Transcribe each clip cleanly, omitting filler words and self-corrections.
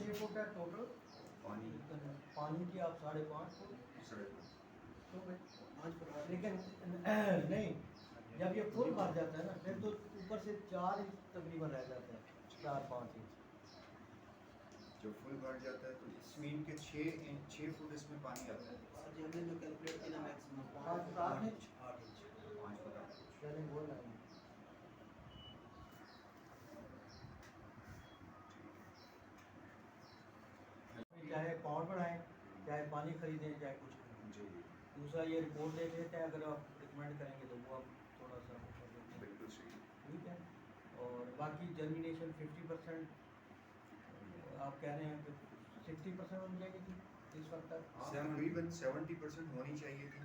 6 foot है total पानी पानी की, आप 5.5 फुट 5.5 तो लेकिन नहीं, जब ये फुल भर जाता है ना फिर तो ऊपर से 4 इंच तकरीबन रह जाता है, 4-5 इंच। जब फुल भर जाता है तो इसमें के 6 फुट इसमें पानी आता है। जी हमने जो कैलकुलेट किया ना maximum 8 inch 8 inch 5 foot 8 inch. चलें बोल रहे हैं। चाहे पाउंड बढ़ाएं, चाहे पानी खरीदें, चाहे कुछ करें। जी दूसरा ये रिपोर्ट देख लेते हैं, अगर आप रिकमेंड करेंगे तो वो आप थोड़ा सा कर देते हैं, बिल्कुल सही। ठीक है। और बाकी जर्मिनेशन 50% आप कह रहे हैं कि 60% हो जाएगी थी इस वक्त तक। तकरीबन 70% होनी चाहिए थी,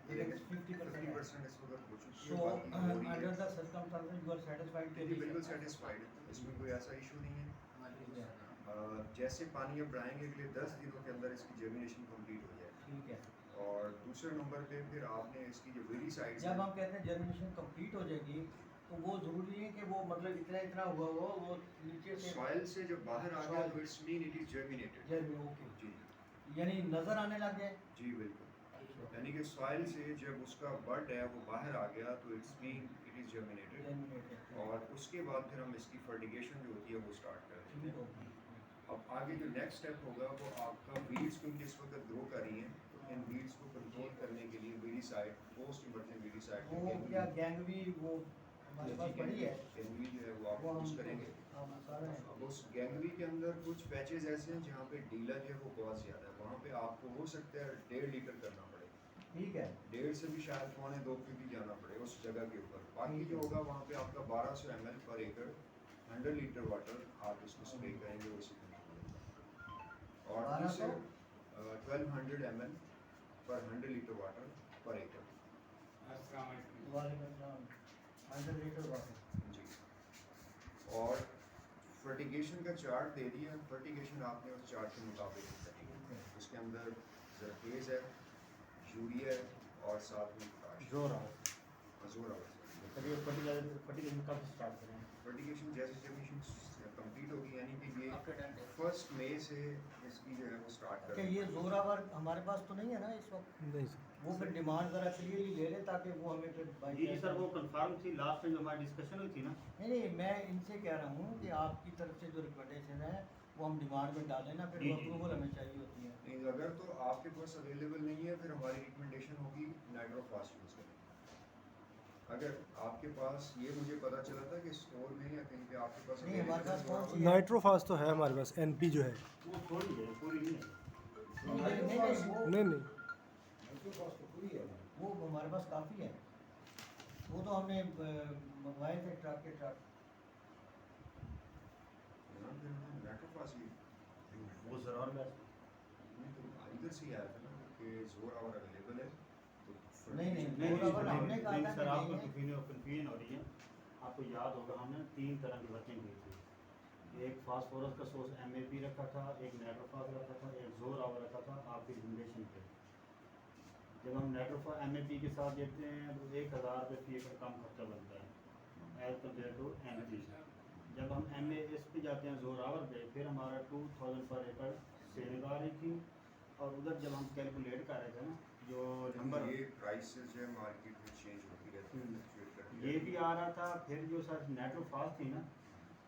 लेकिन 50% 50% इस वक्त हो चुकी है। सो बाकी हो रही है। Under the circumstances you are satisfied के जी बिल्कुल सेटिस्फाइड है, इसमें कोई ऐसा इशू नहीं है। जैसे पानी अब बढ़ाएंगे अगले 10 दिनों के अंदर इसकी जर्मिनेशन कंप्लीट हो जाएगी। ठीक है। और दूसरे नंबर पे फिर आपने इसकी जो वेरी साइड जब हम कहते हैं जर्मिनेशन कंप्लीट हो जाएगी तो वो ज़रूरी है कि वो मतलब इतना इतना हुआ हो वो नीचे से सॉइल से जब बाहर आ गया तो it's mean it is germinated. Okay, जी यानी नज़र आने लग जाए। जी बिल्कुल, यानी कि सॉइल से जब उसका बड है वो बाहर आ गया तो it's mean it is germinated. और उसके बाद फिर हम इसकी फर्टिगेशन जो होती है वो स्टार्ट कर देते हैं। अब आगे जो नेक्स्ट स्टेप होगा वो आपका वीड्स क्योंकि इस वक्त ग्रो कर रही हैं, तो इन वीड्स को कंट्रोल करने के लिए वीडीसाइड, पोस्ट इमर्जेंट वीडीसाइड वो क्या गैंगवी वो हमारे पास बड़ी है, गैंगवी जो है वो आप यूज़ करेंगे। अब उस गैंगवी के अंदर कुछ पैचेज ऐसे हैं जहाँ पे डीला जो है वो बहुत ज़्यादा है, वहाँ पे आपको हो सकता है 1.5 लीटर करना पड़े। ठीक है, 1.5 से भी शायद 1.25 पे भी जाना पड़े उस जगह के ऊपर। बाकी जो होगा वहाँ पे आपका 1200 ml पर एकड़ 100 लीटर वाटर आप इसको स्प्रे करेंगे उसी कंट्रोल। और दूसरे 1200 ml पर 100 लीटर वाटर पर एकड़। 100 लीटर वाटर। जी, और फर्टिगेशन का चार्ट दे दिया। फर्टिगेशन आपने उस चार्ट के मुताबिक करेंगे। उसके अंदर जरखेज़ है, यूरिया है और साथ में पोटाश। फर्टिगेशन कब स्टार्ट करें? फर्टिगेशन जैसे जर्मिनेशन कंप्लीट होगी, यानी कि ये 1 मई से इसकी जो है वो स्टार्ट कर। ये जोरावर हमारे पास तो नहीं है ना इस वक्त? नहीं सर, वो फिर डिमांड ज़रा क्लियरली ले लें ताकि वो हमें फिर जी जी सर, वो कंफर्म थी लास्ट टाइम हमारी डिस्कशन हुई थी ना। नहीं, मैं इनसे कह रहा हूँ कि आपकी तरफ से जो रिकमेंडेशन है वो हम डिमांड में डालें ना, फिर जी, वो जी। अप्रूवल हमें चाहिए होती है। नहीं, अगर तो आपके पास अवेलेबल नहीं है फिर हमारी रिकमेंडेशन होगी नाइट्रोफॉस यूज़ करें। अगर आपके पास, ये मुझे पता चला था कि स्टोर में या कहीं पे आपके पास नहीं, हमारे पास कौन सी है? नाइट्रोफास तो है हमारे पास, एनपी जो है। वो थोड़ी है, पूरी नहीं है। नहीं नहीं, वो हमारे पास काफ़ी है, वो तो हमने मंगवाए थे ट्रक के ट्रक। नाइट्रोफॉस ही वो ज़रूर में तो इधर से ही आया था ना कि जोर और अवेलेबल है तो नहीं, हमने कहा था सर, कि आपको नहीं है। कन्फ्यूजन हो रही है। आपको याद होगा हमने 3 तरह की वर्किंग की थी। एक फास्फोरस का सोर्स MAP रखा था, एक नाइट्रोफॉस रखा था, एक जोर आवर रखा था आपकी रिकमेंडेशन पे। जब हम नाइट्रोफॉस MAP के साथ देते हैं तो 1000 रुपये फी एकड़ कम खर्चा बनता है एज कम्पेयर टू MP। जब हम MAS पे जाते हैं जोर आवर पे, फिर हमारा 2000 पर एकड़ सेविंग आ रही थी। और उधर जब हम कैलकुलेट कर रहे थे ना जो नंबर, ये प्राइसेस जो है मार्केट में चेंज होती रहती है, फ्लक्चुएट करती ये रहती भी आ रहा था। फिर जो सर नाइट्रोफॉस थी ना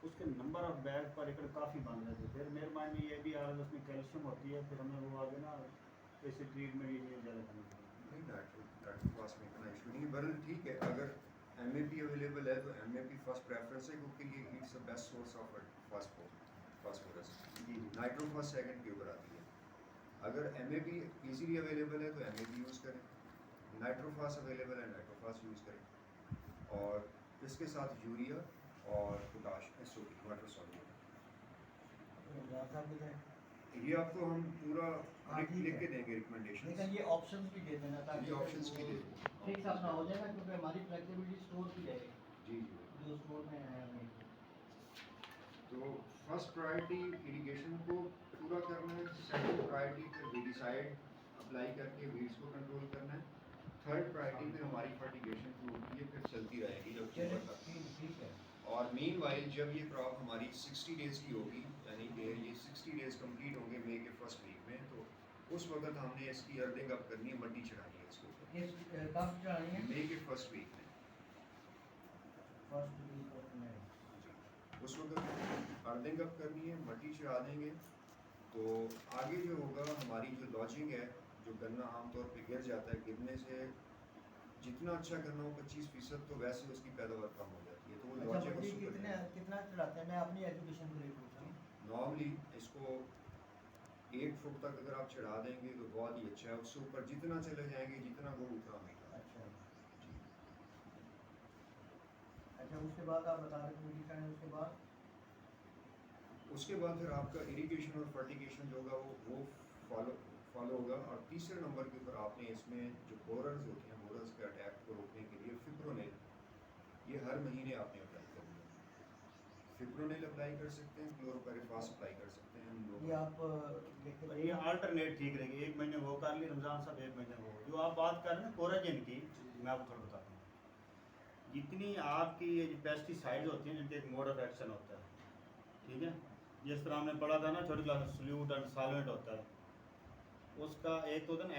उसके नंबर ऑफ बैग पर एकड़ काफ़ी बन रहे थे। फिर मेरे माइंड में ये भी आ रहा था उसमें कैल्शियम होती है, फिर हमें वो आगे ना ऐसे ट्रीटमेंट ये ज़्यादा करना पड़ा। नहीं, नाइट्रोफॉस में इतना इशू नहीं है, बरल ठीक है। अगर MAP अवेलेबल है तो MAP फर्स्ट प्रेफरेंस है क्योंकि ये it's the best source of phosphorus. जी जी। नाइट्रोफॉस सेकंड के ऊपर आती है। अगर MAP इजीली अवेलेबल है तो MAP यूज़ करें, नाइट्रोफॉस अवेलेबल है नाइट्रोफॉस यूज़ करें, और इसके साथ यूरिया और पोटाश SOP वाटर सॉल्यूबल। ये आपको हम पूरा लिख के देंगे रिकमेंडेशन। लेकिन ये ऑप्शंस भी दे देना ताकि ये ऑप्शंस भी दे देंगे। फिक्स अपना हो जाएगा क्योंकि हमारी फ्लेक्सिबिलिटी स्टोर की रहेगी जी जी। जो स्टोर में है हमें। तो फर्स्ट प्रायोरिटी इरिगेशन को पूरा करना है, सेकंड प्रायोरिटी पे वीडिसाइड अप्लाई करके वीड्स को कंट्रोल करना है, थर्ड प्रायोरिटी पे हमारी फर्टिगेशन जो होती है फिर चलती रहेगी अक्टूबर तक। ठीक है। और मीनवाइल जब ये क्रॉप हमारी 60 डेज़ की होगी, यानी कि ये 60 डेज़ कंप्लीट होंगे मई के फर्स्ट वीक में, तो उस वक्त हमने इसकी अर्दिंग अप करनी है, मट्टी चढ़ानी है इसके ऊपर किस कब चढ़ानी है? मई के फर्स्ट वीक में। First week of May. उस वक्त अर्दिंग अप करनी है, मट्टी चढ़ा देंगे। तो आगे जो होगा हमारी जो लॉजिंग है, जो गन्ना आमतौर पे गिर जाता है, गिरने से जितना अच्छा गन्ना हो 25%, तो वैसे उसकी पैदावार कम हो जाती है, तो वो अच्छा लॉजिंग मट्टी उसको कितना चढ़ाते हैं? मैं अपनी एजुकेशन के लिए पूछ रहा हूँ। नॉर्मली इसको 1 फुट तक अगर आप चढ़ा देंगे तो बहुत ही अच्छा है। उससे ऊपर जितना चले जाएंगे, जितना वो उतना मीठा। अच्छा अच्छा, उसके बाद आप बता रहे थे उसके बाद फिर आपका इरिगेशन और फर्टिगेशन जो होगा वो फॉलो होगा। और तीसरे नंबर के ऊपर आपने इसमें जो बोरर्स होते हैं, बोरर्स के अटैक को रोकने के लिए फिप्रोनिल, ये हर महीने आपने अप्लाई करना है। फिप्रोनिल अप्लाई कर सकते हैं, क्लोरोपाइरिफॉस अप्लाई कर सकते हैं हम ये लोग। आप ये अल्टरनेट ठीक रहेगी, एक महीने वो कर ली रमज़ान साहब, एक महीने वो। जो आप बात कर रहे हैं कोराजिन की, मैं आपको थोड़ा बताता हूँ। जितनी आपकी ये जो पेस्टिसाइड्स होती हैं, जिनके एक मोड ऑफ एक्शन होता है, ठीक है, जिस तरह हमने पढ़ा था ना छोटी क्लास में, सल्यूट एंड सॉल्वेंट होता है, उसका एक तो होता है ना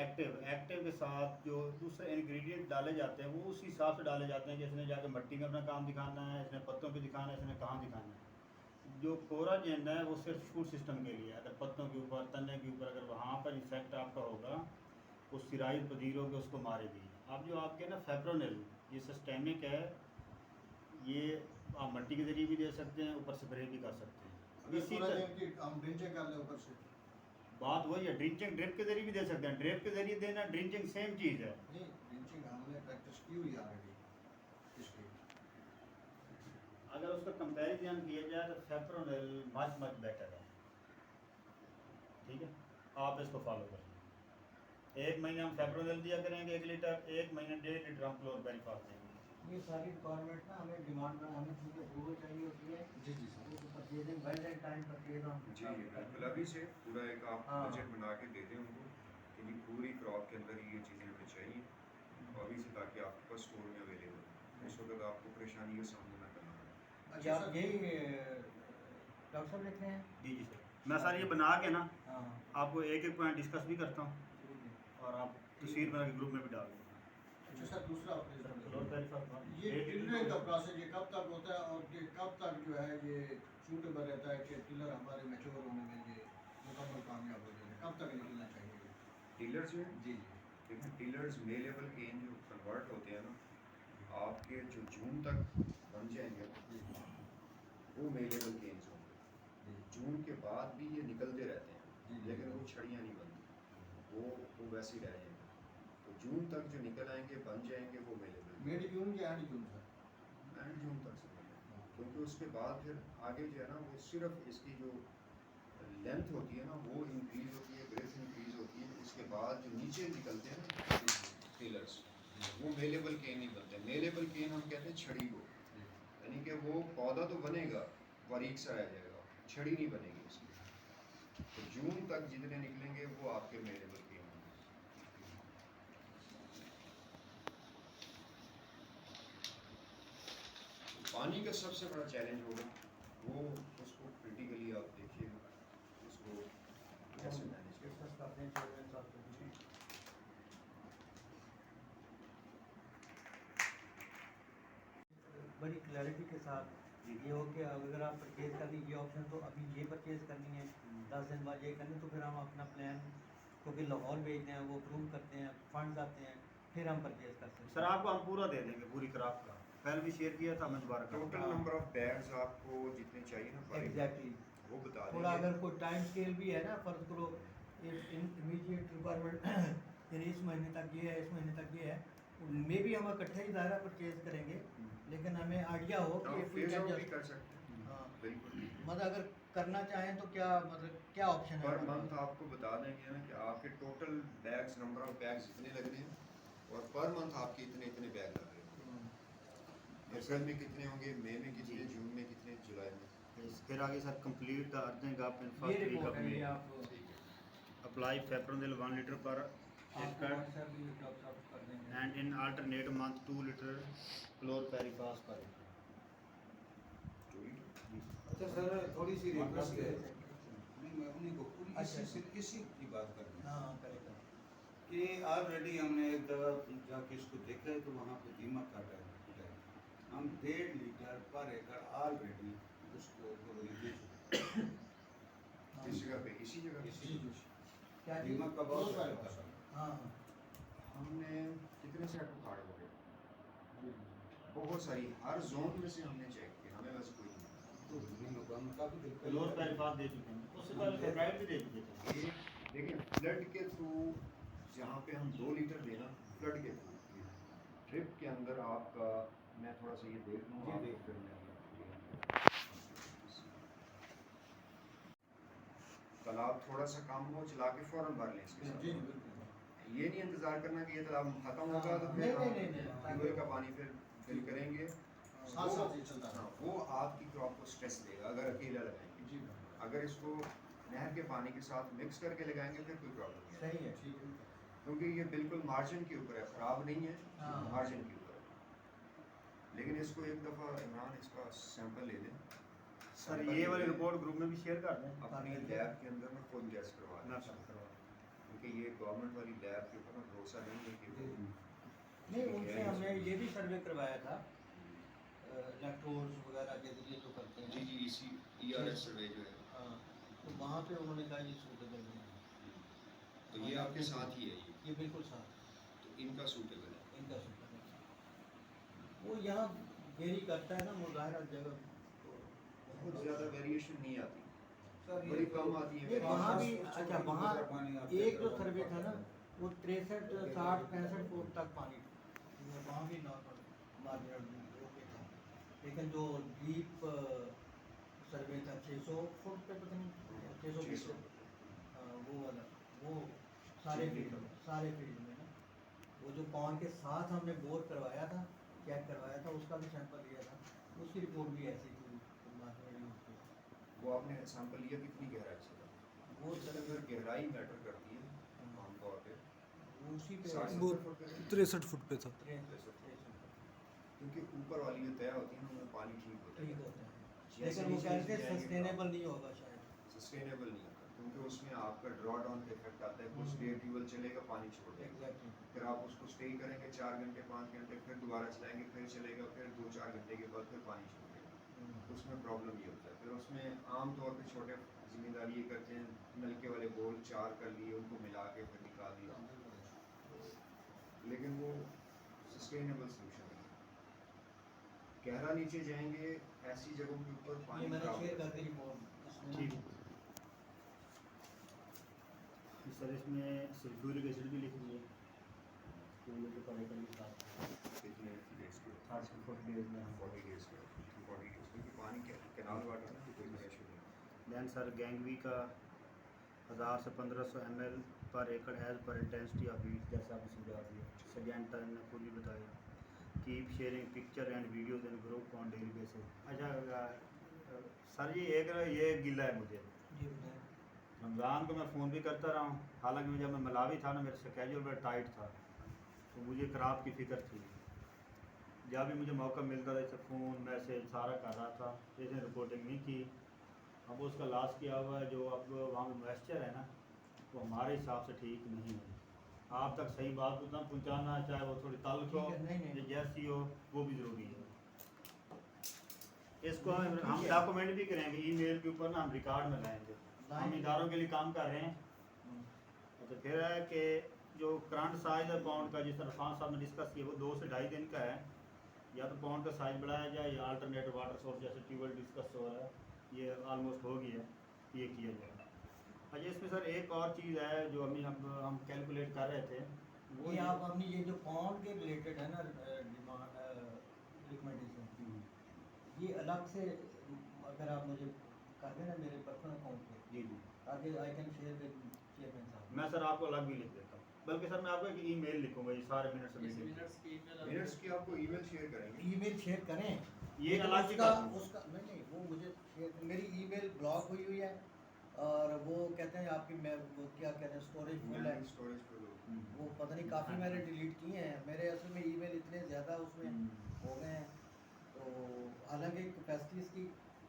एक्टिव के साथ जो दूसरे इंग्रेडिएंट डाले जाते हैं वो उस हिसाब से डाले जाते हैं कि इसने जाकर मिट्टी में अपना काम दिखाना है, इसने पत्तों पे दिखाना है, इसने कहाँ दिखाना है। जो कोराजिन है वो सिर्फ फूड सिस्टम के लिए है। अगर पत्तों के ऊपर, तने के ऊपर अगर वहाँ पर इफेक्ट आपका होगा, वो सिराई पदीर होकर उसको मारेगी। अब जो आपके ना फेप्रोनिल, ये सिस्टेमिक है, ये आप मिट्टी के ज़रिए भी दे सकते हैं, ऊपर स्प्रे भी कर सकते हैं। इसी तरह हम ड्रिंचिंग कर लें ऊपर से, बात वही है, ड्रिंचिंग ड्रिप के जरिए भी दे सकते हैं। ड्रिप के जरिए देना, ड्रिंचिंग सेम चीज़ है। नहीं ड्रिंचिंग हमने प्रैक्टिस की हुई ऑलरेडी इसकी। अगर उसका कंपैरिजन किया जाए तो फेप्रोनिल मच बेटर है, ठीक है। आप इसको फॉलो करें। एक महीने हम फेप्रोनिल दिया करेंगे 1 लीटर, एक महीने 1.5 लीटर हम क्लोरोपाइरिफॉस देंगे। ये सारी रिक्वायरमेंट ना हमें डिमांड में हमें चीज़ें अप्रूवल चाहिए होती है। जी जी सर। वो purchasing well and time purchase हम जी बिल्कुल, अभी से पूरा एक आप हाँ। बजट बना के दे दें उनको कि जी पूरी क्रॉप के अंदर ये चीज़ें हमें चाहिए, और अभी से, ताकि आपके पास स्टोर में अवेलेबल हो, उस वक्त आपको परेशानी का सामना ना करना पड़े। क्या अच्छा सर, यही डॉक्टर साहब लिख रहे हैं? जी जी सर, मैं सर ये बना के ना हाँ आपको एक एक पॉइंट डिस्कस भी करता हूँ, ठीक है। और आप तस्वीर बना के ग्रुप में भी डाल दें। अच्छा सर, दूसरा ऑपरेशन क्लोरोपाइरिफॉस ये टिलरिंग का प्रोसेस ये कब तक होता है और ये कब तक जो है ये सूटेबल रहता है कि टिलर हमारे मैच्योर होने में ये मुकम्मल कामयाब हो जाए, कब तक निकलना चाहिए? टिलर्स जो हैं, जी देखिए टिलर्स मे लेवल केन जो कन्वर्ट होते हैं ना, आपके जो जून तक बन जाएंगे जी वो मे लेवल केन्स होंगे। जी जून के बाद भी ये निकलते रहते हैं, जी। लेकिन वो छड़ियाँ नहीं बनती, वो वैसे ही रह जाएंगे। तो जून तक जो निकल आएंगे, बन जाएंगे, वो मे लेवल मिड जून या and June sir? And June तक से बने, क्योंकि उसके बाद फिर आगे जो है ना, वो सिर्फ इसकी जो लेंथ होती है ना वो इंक्रीज़ होती है, ब्रेथ इंक्रीज़ होती है। उसके बाद जो नीचे निकलते हैं ना टेलर्स, वो मेलेबल केन नहीं बनते। मेलेबल केन हम कहते हैं छड़ी को, यानी कि वो पौधा तो बनेगा, बारीक सा रह जाएगा, छड़ी नहीं बनेगी उसकी। तो जून तक जितने निकलेंगे वो आपके मेलेबल केन होंगे। पानी का सबसे बड़ा चैलेंज होगा वो, उसको क्रिटिकली आप देखिएगा, उसको कैसे मैनेज करें। डिस्कस करते हैं चेयरमैन साहब के बीच। बड़ी क्लैरिटी के साथ ये हो कि अगर आप परचेज कर ली ये ऑप्शन, तो अभी ये परचेज करनी है, 10 दिन बाद ये करनी, तो फिर हम अपना प्लान, क्योंकि लाहौर भेजते हैं, वो अप्रूव करते हैं, फंड्स आते हैं, फिर हम परचेज कर सकते हैं। सर आपको हम पूरा दे देंगे, पूरी क्रॉप का पहले भी शेयर किया था, मैं दोबारा टोटल हाँ। नंबर ऑफ बैग्स आपको जितने चाहिए ना पर एग्जैक्टली, वो बता थोड़ा देंगे। अगर कोई टाइम स्केल भी है ना, फर्ज करो इमीडिएट रिक्वायरमेंट यानी इस महीने तक ये है, इस महीने तक ये है, मे भी हम इकट्ठे ही दायरा परचेज करेंगे, लेकिन हमें आइडिया हो कि आप फेज आउट भी कर सकते हैं, हाँ, बिल्कुल। मतलब अगर करना चाहें तो क्या, मतलब क्या ऑप्शन है पर हमारे मंथ पास? आपको बता देंगे ना कि आपके total bags, number of bags इतने लगने हैं, और पर मंथ आपके इतने इतने बैग लग रहे हैं। अप्रैल में कितने होंगे, मई में कितने, जी। जून में कितने, जुलाई में। फिर आगे sir complete the earthing up in ये फर्स्ट वीक रिपोर्ट ऑफ है, ये मे, आप अप्लाई फेप्रोनिल 1 लीटर पर आपको एकड़ व्हाट्सएप भी डॉक्टर साहब कर देंगे। And in alternate month 2 litre chlorpyrifos पर एकड़। जो भी अच्छा सर, थोड़ी सी रिक्वेस्ट है मैं उन्हीं को अच्छा, इसी की बात कर रहे हैं हाँ करेक्ट। कि ऑलरेडी हमने एक जगह जाके इसको देखा है तो वहाँ पे दीमक का टैग है। हम 1.5 लीटर पर एकड़ ऑलरेडी उसको गोली दे चुके हैं। किस जगह पे? इसी जगह पे? इसी क्या चीज़? दीमक का बहुत बड़ा असर है। हाँ हाँ हमने कितने सेट उखाड़ हो गए? बहुत सारी, हर जोन में से हमने चेक किया, हमें बस कोई नहीं। तो दीमक हम काफी दिक्कत फ्लोर पर रिफात दे चुके हैं, उससे पहले फेब्राइट भी दे चुके थे। ये देखिए फ्लड के थ्रू जहाँ पे हम 2 लीटर देना, फ्लड के थ्रू ड्रिप के अंदर आपका, मैं थोड़ा सा ये देख लूँ जी, आपको, फिर मैं तालाब थोड़ा सा कम हो, चला के फ़ौरन भर लें इसके जी साथ। जी बिल्कुल। ये नहीं इंतज़ार करना कि ये तालाब खत्म होगा तो नहीं, फिर नहीं, नहीं, नहीं। ट्यूबवेल का पानी फिर फिल करेंगे। साथ साथ ये चलता हाँ, है। वो आपकी क्रॉप को स्ट्रेस देगा अगर अकेला लगाएंगे। जी अगर इसको नहर के पानी के साथ मिक्स करके लगाएंगे फिर कोई प्रॉब्लम नहीं है, सही है। ठीक है। क्योंकि ये बिल्कुल मार्जिन के ऊपर है, ख़राब नहीं है, हाँ। मार्जिन के ऊपर है। लेकिन इसको एक दफ़ा इमरान इसका सैंपल ले लें। सर सैंपल ये ले वाली लें, रिपोर्ट ग्रुप में भी शेयर कर दें। अपनी लैब के अंदर में खुद गैस करवा ना लें, सर करवा। क्योंकि ये गवर्नमेंट वाली लैब के ऊपर ना भरोसा नहीं है कि वो नहीं, उनसे हमने ये भी सर्वे करवाया था, इलेक्ट्रोड्स वगैरह के लिए जो करते हैं। जी जी इसी ERS सर्वे जो है, हाँ, तो वहाँ पे उन्होंने कहा ये सूटेबल नहीं है। तो ये आपके साथ ही है ये बिल्कुल साथ तो इनका सूटेबल है। इनका सूटेबल है। वो यहाँ वेरी करता है ना मुजाहरा जगह, तो बहुत ज़्यादा वेरिएशन नहीं आती, सर बड़ी कम आती है ये वहाँ भी, variation। अच्छा वहाँ एक जो सर्वे था ना वो 63, 60, 65 फुट तक पानी था, वहाँ भी नॉर्मल मार्जिनल ओके था। लेकिन जो डीप सर्वे था 600 फुट पे, पता नहीं 600 600 फीट, वो वाला, वो सारे फील्ड में, सारे फील्ड में ना, वो जो पॉन्ड के साथ हमने बोर करवाया था, चेक करवाया था, उसका भी सैंपल लिया था, उसकी रिपोर्ट भी ऐसी थी। वो आपने सैंपल लिया कितनी गहराई से? वो सर अगर गहराई मैटर करती है आमतौर पे उसी पे 60 वो 70 फुट पे, 63 फुट पे था। क्योंकि ऊपर वाली जो तय होती है ना उनमें पानी ठीक होता ठीक है, होता है, जैसे लेकिन वो नीचे कहते हैं जाएंगे सस्टेनेबल नहीं होगा शायद। सस्टेनेबल नहीं होता, क्योंकि उसमें आपका ड्रॉ डाउन का इफेक्ट आता है। कुछ देर ट्यूबवेल चलेगा, पानी छोड़ देगा, एग्जैक्टली। फिर आप उसको स्टे करेंगे 4 घंटे 5 घंटे, फिर दोबारा चलाएंगे, फिर चलेगा, फिर 2-4 घंटे के बाद फिर पानी छोड़ेगा। उसमें प्रॉब्लम ये होता है। फिर उसमें आमतौर पे छोटे जिम्मेदारी ये करते हैं, नलके वाले बोल 4 कर लिए, उनको मिला के फिर निकाल दिया, लेकिन वो सस्टेनेबल सोल्यूशन नहीं है। गहरा नीचे जाएंगे ऐसी जगहों के ऊपर ये पानी मैंने खराब शेयर होता कर है। दी रिपोर्ट। ठीक है सर, इसमें सल्फ्यूरिक एसिड भी लिख दिए तो ये तो पड़ेगा के साथ कितने डेज के? 40 डेज में। 40 डेज के, 40 डेज, क्योंकि पानी कैनाल वाटर ना कोई फ्रेश नहीं है। दैन सर गैंगवी का 1000 से 1500 ml पर एकड़ as per intensity of heat, जैसा आपने समझा दिया। सजेंटा ने खुद ही बताया, keep sharing picture and videos in group on daily basis. अच्छा सर ये गिला है मुझे, जी बताएं। रमज़ान को मैं फ़ोन भी करता रहा हूँ, हालांकि जब मैं मलावी था ना मेरा स्केड्यूल बड़ा टाइट था, तो मुझे ख़राब की फ़िक्र थी। जब भी मुझे मौका मिलता था इसे फ़ोन मैसेज सारा कर रहा था, इसने रिपोर्टिंग नहीं की। अब उसका लॉस किया हुआ है, जो अब वहाँ मॉइस्चर है ना वो हमारे हिसाब से ठीक नहीं है। आप तक सही बात उतना पहुँचाना, चाहे वो थोड़ी तल्ख हो ठीक है, नहीं, नहीं। या जैसी हो, वो भी ज़रूरी है। इसको नहीं, हम ठीक है। डॉक्यूमेंट भी करेंगे, ईमेल के ऊपर ना हम रिकॉर्ड में लाएंगे। हम इदारों के लिए काम कर रहे हैं। तो फिर है कि जो करंट साइज है पाउंड का, जिस तरह इरफान साहब ने डिस्कस किया, वो 2 से 2.5 दिन का है। या तो पाउंड का साइज बढ़ाया जाए या अल्टरनेट वाटर सोर्स जैसे ट्यूबवेल डिस्कस हो रहा है, ये ऑलमोस्ट हो गया है, ये किया जाए। अच्छा इसमें सर एक और चीज़ है जो अभी हम कैलकुलेट कर रहे थे, वो ये आप अपनी ये जो पॉन्ड के रिलेटेड है ना रिकमेंडेशन, ये अलग से अगर आप मुझे कर देना मेरे पर्सनल अकाउंट पे, जी जी ताकि I can share with chairman साहब। मैं सर आपको अलग भी लिख देता हूँ, बल्कि सर मैं आपको एक ईमेल लिखूंगा, ये सारे मिनट्स मिनट्स की आपको ईमेल शेयर करेंगे। ईमेल शेयर करें, ये लेकिन अलग ही उसका कर दूँ। उसका नहीं वो मुझे शेयर, मेरी ईमेल ब्लॉक हुई हुई है, और वो कहते हैं आपकी मैं वो क्या कहते हैं स्टोरेज फुल है, स्टोरेज पे लो। वो पता नहीं काफ़ी मैंने डिलीट किए हैं। मेरे असल में ईमेल इतने ज़्यादा उसमें हो गए हैं, तो हालांकि कैपेसिटी इसकी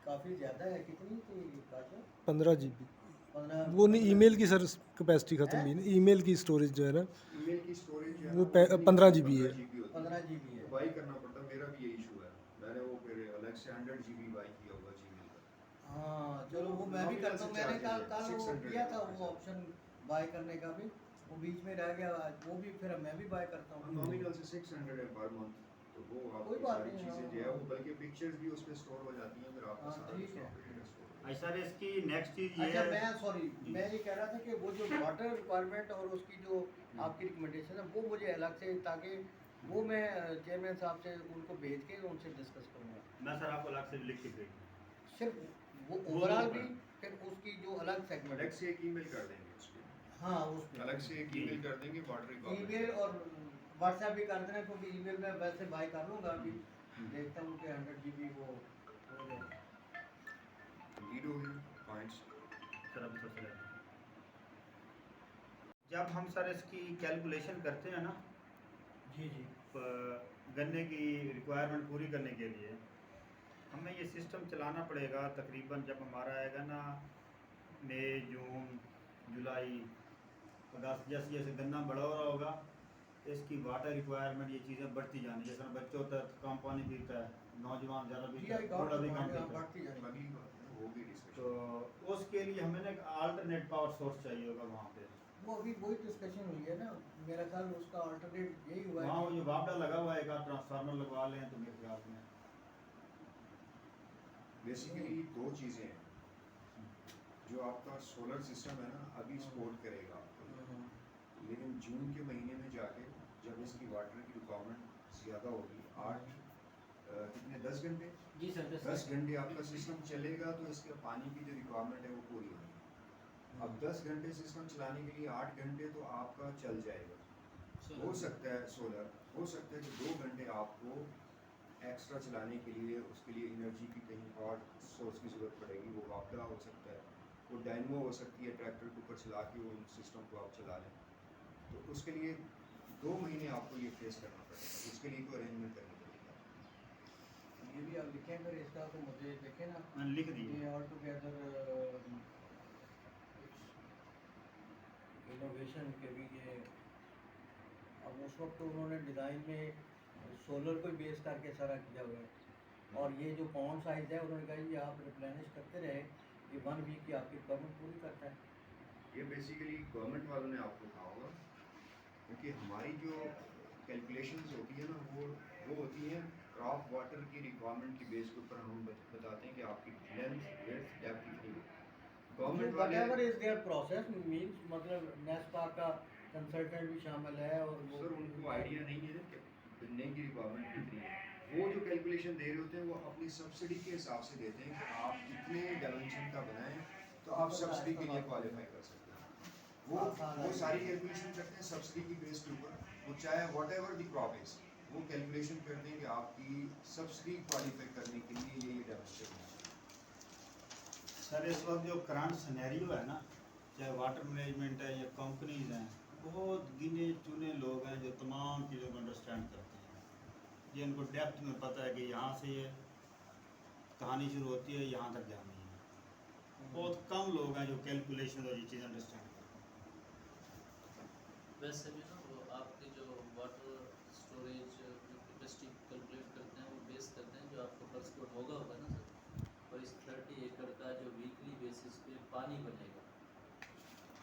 काफ़ी ज़्यादा है। कितनी थी काशा? 15 GB। 15 वो नहीं, ईमेल की सर कैपेसिटी ख़त्म हुई ना, ईमेल की स्टोरेज जो है ना ईमेल की स्टोरेज जो है वो ना, 15 GB है। 15 GB है। तो बाई करना पड़ता, मेरा भी यही इशू है। मैंने वो फिर अलग से 100 GB बाई किया हुआ जीमेल का। हाँ चलो वो मैं भी Nominal करता हूँ, से मैंने कल charges है, कल वो 600 किया था है। वो ऑप्शन बाय करने का भी, वो बीच में रह गया, वो भी फिर मैं भी बाय करता हूँ। नॉमिनल से 600 है पर मंथ, तो वो कोई आपकी बात सारी नहीं, चीज़ें हाँ, जो है हाँ। वो, बल्कि पिक्चर्स भी उसमें स्टोर हो जाती हैं, फिर आपका हाँ, सारा ठीक है। डेटा स्टोर हो अच्छा सर, इसकी नेक्स्ट चीज़ ये अच्छा है। मैं सॉरी जी। मैं ये कह रहा था कि वो जो वाटर रिक्वायरमेंट और उसकी जो आपकी रिकमेंडेशन है वो मुझे अलग से, ताकि वो मैं चेयरमैन साहब से उनको भेज के उनसे डिस्कस करूँगा। मैं सर आपको अलग से लिख के भेज सिर्फ वो वो ओवरऑल तो भी, फिर उसकी जो अलग जाएगा। सेगमेंट अलग से एक ईमेल कर देंगे उसके, हाँ उस अलग से एक जी। ईमेल कर देंगे वाटर रिक्वायरमेंट। ईमेल और व्हाट्सएप भी कर देना, क्योंकि ईमेल में वैसे बाय कर लूँगा अभी, देखता हूँ कि 100 GB वो हो जाए। कंप्लीट हो गए पॉइंट्स। सर अब सबसे पहले जब हम सर इसकी कैलकुलेशन करते हैं ना, जी जी गन्ने की रिक्वायरमेंट पूरी करने के लिए हमें ये सिस्टम चलाना पड़ेगा। तकरीबन जब हमारा आएगा ना मई, जून, जुलाई, अगस्त, जैसे जैसे गन्ना बड़ा हो रहा होगा तो इसकी वाटर रिक्वायरमेंट ये चीज़ें बढ़ती जानी। जैसे बच्चों तक कम पानी पीता है, नौजवान ज़्यादा जी पीता है, बूढ़ा भी कम पीता है। बढ़ती जाएगी। अगली बात है, वो भी डिस्कशन। तो उसके लिए हमें ना एक अल्टरनेट पावर सोर्स चाहिए होगा वहाँ पे। वो अभी वही डिस्कशन हुई है ना, मेरा ख्याल उसका अल्टरनेट यही हुआ वहाँ वो है जो बावड़ा लगा हुआ है, एक आध ट्रांसफार्मर लगवा लें तो मेरे ख्याल में बेसिकली दो चीज़ें हैं, जो आपका सोलर सिस्टम है ना अभी सपोर्ट करेगा आपको, लेकिन जून के महीने में जाके जब इसकी वाटर की रिक्वायरमेंट ज़्यादा होगी, 8 कितने 10 घंटे, जी सर 10 घंटे आपका सिस्टम चलेगा तो इसके पानी की जो रिक्वायरमेंट है वो पूरी होगी। अब 10 घंटे सिस्टम चलाने के लिए 8 घंटे तो आपका चल जाएगा। हो सकता है सोलर, हो सकता है कि 2 घंटे आपको एक्स्ट्रा चलाने के लिए, उसके लिए एनर्जी की कहीं और सोर्स की ज़रूरत पड़ेगी। वो वापडा हो सकता है, वो डायनमो हो सकती है, ट्रैक्टर के ऊपर चला के वो सिस्टम को आप चला लें। तो उसके लिए 2 महीने आपको ये फेस करना पड़ेगा, उसके लिए कोई अरेंजमेंट करनी पड़ेगा। ये भी आप लिखें फिर इसका, तो मुझे देखें ना मैंने लिख दिया। ये ऑल टुगेदर इनोवेशन के भी ये, अब उस वक्त तो उन्होंने डिज़ाइन में सोलर को बेस करके सारा किया हुआ है, और ये जो पॉन्ड साइज़ है उन्होंने कहा ये आप रिप्लेनिश करते रहे, ये 1 वीक की आपकी रिक्वायरमेंट पूरी करता है। ये बेसिकली गवर्नमेंट वालों ने आपको कहा होगा, क्योंकि हमारी जो कैलकुलेशंस होती है ना वो होती हैं क्रॉप वाटर की रिक्वायरमेंट की बेस के ऊपर। हम बताते हैं कि आपकी लेंथ, विड्थ, डेप्थ कितनी है। गवर्नमेंट व्हाटएवर वाले इज देयर प्रोसेस मींस, मतलब नेस्पा का कंसल्टेंट भी शामिल है, और वो सर उनको आइडिया नहीं है कि गन्ने की रिक्वायरमेंट कितनी है। वो जो कैलकुलेशन दे रहे होते हैं वो अपनी सब्सिडी के हिसाब से देते हैं कि आप कितने डायमेंशन का बनाएं तो आप सब्सिडी के लिए क्वालिफाई कर सकते हैं। वो सारी कैलकुलेशन करते हैं सब्सिडी की बेस के ऊपर, वो चाहे what ever the crop is, वो कैलकुलेशन करते हैं कि आपकी सब्सिडी क्वालिफाई करने के लिए ये डायमेंशन है। सर इस वक्त जो करंट सिनेरियो है ना, चाहे वाटर मैनेजमेंट है या कंपनीज हैं, बहुत गिने चुने लोग हैं जो तमाम चीज़ों को अंडरस्टैंड करते हैं, जिनको डेप्थ में पता है कि यहाँ से ये कहानी शुरू होती है, यहाँ तक जानी है। बहुत कम लोग हैं जो कैलकुलेशन और ये चीज़ अंडरस्टैंड करते हैं। वैसे भी ना वो आपकी जो वाटर स्टोरेज कैपेसिटी कैलकुलेट करते हैं वो बेस करते हैं जो आपको फर्स्ट कोट होगा ना सर, और इस 30 एकड़ का जो वीकली बेसिस पे पानी बनेगा,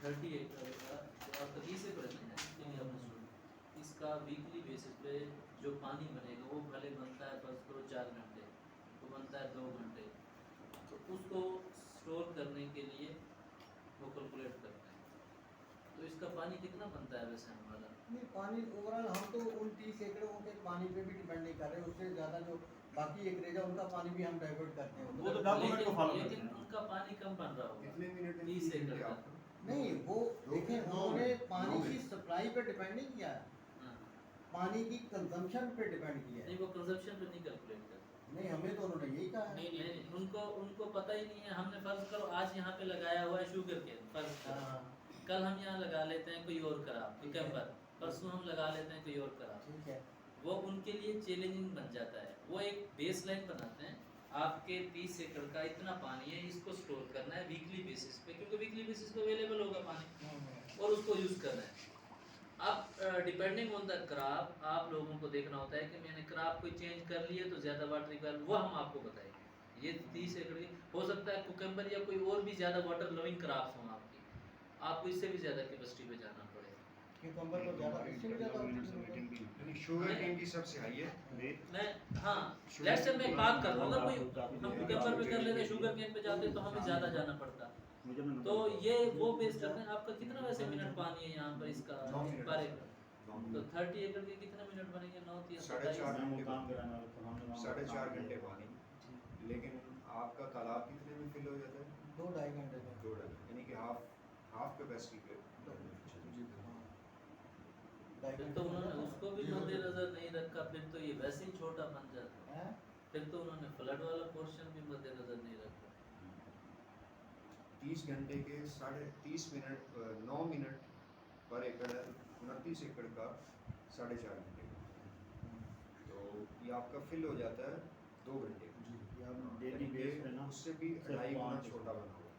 30 एकड़ का जो आप कहीं से बनेगा इसके लिए आपने सुना, इसका वीकली बेसिस पे जो पानी बनेगा वो भले बनता है फर्स्ट कोट 4 घंटे, तो बनता है 2 घंटे, तो उसको स्टोर करने के लिए वो कैलकुलेट करते हैं। तो इसका पानी कितना बनता है वैसे हमारा? नहीं पानी ओवरऑल हम तो उन 30 एकड़ों के पानी पे भी डिपेंड नहीं कर रहे, उससे ज़्यादा जो बाकी एकरेज है उनका पानी भी हम डाइवर्ट करते हैं। वो तो डॉक्यूमेंट को फॉलो करते लेकिन हैं। उनका पानी कम बन रहा होगा कितने मिनट में 30 एकड़ का। आपको? नहीं वो देखें नौ उन्होंने मिनट, पानी 9 की मिनट। सप्लाई पे डिपेंड नहीं किया, हाँ। पानी की कंजम्पशन पे डिपेंड किया नहीं है। वो कंजप्शन पे नहीं कैलकुलेट करते। नहीं हमें तो उन्होंने यही कहा है। नहीं उनको पता ही नहीं है। हमने फर्ज करो आज यहाँ पे लगाया हुआ है शुगर केन, फर्ज करो हाँ, कल हम यहाँ लगा लेते हैं कोई और खराब, ठीक है। कैंपर, परसों हम लगा लेते हैं कोई और खराब, ठीक है। वो उनके लिए चैलेंजिंग बन जाता है। वो एक बेस लाइन बनाते हैं, आपके 30 एकड़ का इतना पानी है, इसको स्टोर करना है वीकली बेसिस पे, क्योंकि वीकली बेसिस पे अवेलेबल होगा पानी और उसको यूज़ करना है। अब डिपेंडिंग ऑन द क्रॉप आप लोगों को देखना होता है कि मैंने क्रॉप को चेंज कर लिए तो ज़्यादा वाटर रिक्वायरमेंट, वो हम आपको बताएंगे। ये 30 एकड़ की हो सकता है कुकम्बर या कोई और भी ज़्यादा वाटर लविंग क्रॉप्स हों आपकी, आपको इससे भी ज़्यादा कैपेसिटी पे जाना पड़ेगा। क्यूकम्बर को ज़्यादा, इससे भी ज़्यादा होती है। यानी शुगर केन की सबसे हाई है। मैं हाँ लेट्स से मैं बात कर रहा हूँ, अगर कोई हम कुकम्बर पे कर लेते शुगर केन पे जाते तो हमें ज़्यादा जाना पड़ता। तो ये वो बेस करते हैं आपका कितना वैसे मिनट पानी है यहाँ पर इसका 9 मिनट। पर एकड़, तो 30 एकड़ के कितने मिनट बनेंगे? 9 3 साढ़े 4 27। साढ़े 4 घंटे पानी। लेकिन आपका तालाब कितने में फिल हो जाता है? 2-2.5 घंटे में। 2 यानी कि हाफ कैपेसिटी पे। फिर तो उन्होंने उसको भी मद्देनजर नहीं रखा, फिर तो ये वैसे ही छोटा बन जाता है। हैं? फिर तो उन्होंने फ्लड वाला पोर्शन भी मद्देनजर नहीं रखा। 30 घंटे के 30.5 मिनट 9 मिनट पर एकड़ है, 29 एकड़ का 4.5 घंटे। तो ये आपका फिल हो जाता है 2 घंटे डेली बेस पे ना उससे भी सिर्फ 2.5 गुना 5 छोटा बना हुआ।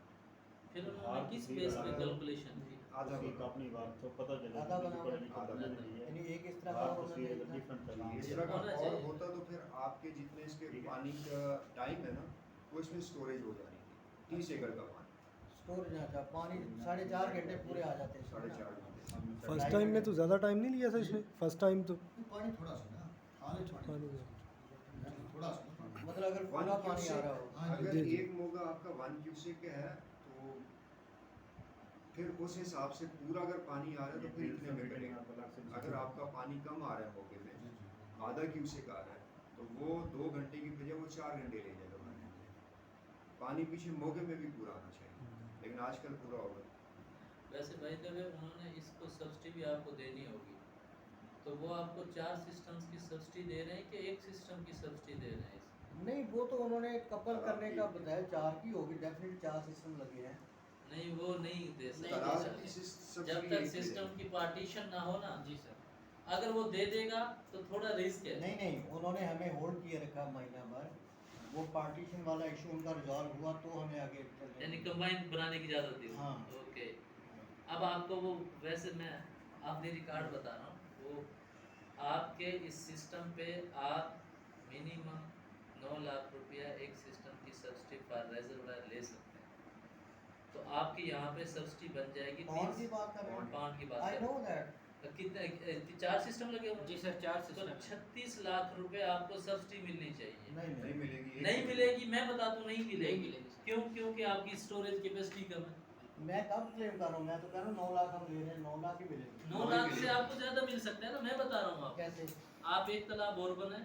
फिर उन्होंने किस बेस पे कैलकुलेशन की? आधा उसकी बना। अपनी बात तो पता चले आधा बना हुआ। आधा यानी एक इस तरह का बात होना उसकी चाहिए था। डिफरेंट चला इस तरह का होना और चाहिए। होता तो फिर आपके जितने इसके पानी का टाइम है ना वो इसमें स्टोरेज हो जानी थी। 30 एकड़ का पानी स्टोर जाता पानी 4.5 घंटे पूरे आ जाते हैं। 4.5 घंटे। फर्स्ट टाइम में तो ज़्यादा टाइम नहीं लिया था इसने, फर्स्ट टाइम तो पानी थोड़ा सा ना, खाली पानी थोड़ा सा ना पानी। मतलब अगर पूरा पानी आ रहा हो। हाँ जी, अगर जी। एक मोगा आपका 1 क्यूसेक है तो फिर उस हिसाब से पूरा अगर पानी आ रहा है तो फिर इतने में करेगा। अगर आपका पानी कम आ रहा है मोगे में, जी, जी। आधा क्यूसेक आ रहा है, तो वो 2 घंटे की बजाय वो 4 घंटे ले जाएगा पानी। पानी पीछे मोगे में भी पूरा आना चाहिए, लेकिन आजकल पूरा होगा। वैसे भाई जब उन्होंने इसको सब्सिडी भी आपको देनी होगी, तो वो आपको 4 सिस्टम्स की सब्सिडी दे रहे हैं कि एक सिस्टम की सब्सिडी दे रहे हैं? नहीं वो तो उन्होंने कपल करने का बताया, 4 की होगी डेफिनेटली, 4 सिस्टम लगे हैं। नहीं वो नहीं दे तालाब सकते की सब्सिडी जब एक तक ही सिस्टम है। की पार्टीशन ना हो ना। जी सर, अगर वो दे देगा तो थोड़ा रिस्क है। नहीं उन्होंने हमें होल्ड किए रखा महीना भर, वो पार्टीशन वाला इशू उनका रिजॉल्व हुआ तो हमें आगे चलने यानी दिया। कंबाइन बनाने की इजाज़त दी। हाँ। ओके, अब आपको वो वैसे मैं आपने रिकॉर्ड बता रहा हूँ, वो आपके इस सिस्टम पे आप मिनिमम 9 लाख रुपया एक सिस्टम की सब्सिडी पर रेजर्वायर ले सकते हैं। तो आपकी यहाँ पे सब्सिडी बन जाएगी पाउंड की बात कर रहे हैं। पाउंड की बात आई कर नो रहे हैं। दैट। तो कितने 4 सिस्टम लगे हुए? जी सर, 4 तो सिस्टम 36 लाख रुपए आपको सब्सिडी मिलनी चाहिए। नहीं नहीं मिलेगी। नहीं मिलेगी, मैं बता दूं नहीं नहीं मिलेगी। मिलेगी सर। क्यों? क्योंकि आपकी स्टोरेज कैपेसिटी कम है। मैं कब क्लेम कर रहा हूँ, मैं तो कह रहा हूँ 9 लाख हम ले रहे हैं, 9 लाख ही मिलेंगे। 9 लाख से आपको ज्यादा मिल सकता है ना, मैं बता रहा हूँ आपको। कैसे? आप एक तालाब और बना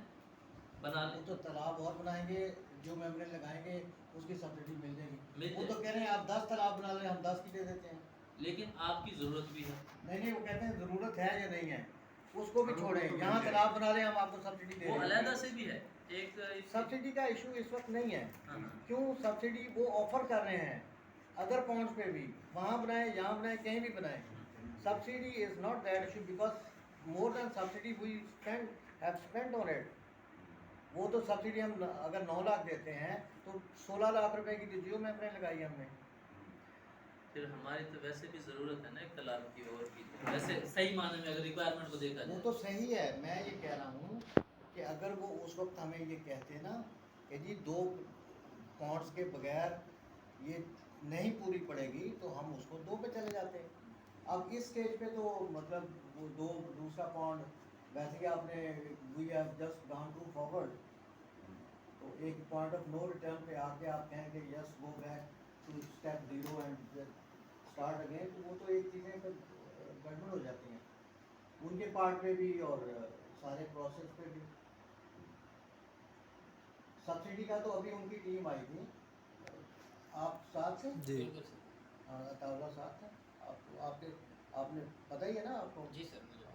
वो लें। तो तालाब और बनाएंगे, जो मेम्ब्रेन लगाएंगे उसकी सब्सिडी मिल मिल जाएगी। वो तो जाएगी। कह रहे हैं आप 10 तालाब बना लें, हम 10 की दे देते हैं। लेकिन आपकी जरूरत भी है। नहीं वो कहते हैं ज़रूरत है या नहीं है, उसको भी हाँ, छोड़ें। वो तो यहाँ मिल तालाब बना लें, हम आपको सब्सिडी दे वो रहे हैं। अलहदा से भी है एक सब्सिडी का इशू इस वक्त नहीं है। हाँ, हाँ। क्यों? सब्सिडी वो ऑफर कर रहे हैं अदर पॉइंट्स पे भी, वहाँ बनाए, यहाँ बनाए, कहीं भी बनाए। Subsidy is not that issue, because more than subsidy we have spend on it. वो तो सब्सिडी हम अगर 9 लाख देते हैं तो 16 लाख रुपए की तो जियो मेम्ब्रेन लगाई हमने। फिर हमारी तो वैसे भी जरूरत है ना एक तालाब की और भी, वैसे सही माने में अगर रिक्वायरमेंट को देखा वो जाए तो सही है, मैं ये कह रहा हूँ कि अगर वो उस वक्त हमें ये कहते ना कि जी 2 पॉइंट्स के बगैर ये नहीं पूरी पड़ेगी, तो हम उसको 2 पे चले जाते। अब इस स्टेज पे तो मतलब वो दूसरा पॉइंट वैसे कि आपने we have just gone to forward, तो एक पॉइंट ऑफ नो रिटर्न पे आके आप कहें कि yes go back to step 0 and start again, तो वो तो एक चीज़ें फिर गड़बड़ हो जाती हैं उनके पार्ट पे भी और सारे प्रोसेस पे भी। सब्सिडी का तो अभी उनकी टीम आई थी, आप साथ थे? जी। बिल्कुल सर। अताउल्लाह साथ थे। आपने पता ही है ना आपको? जी सर, मुझे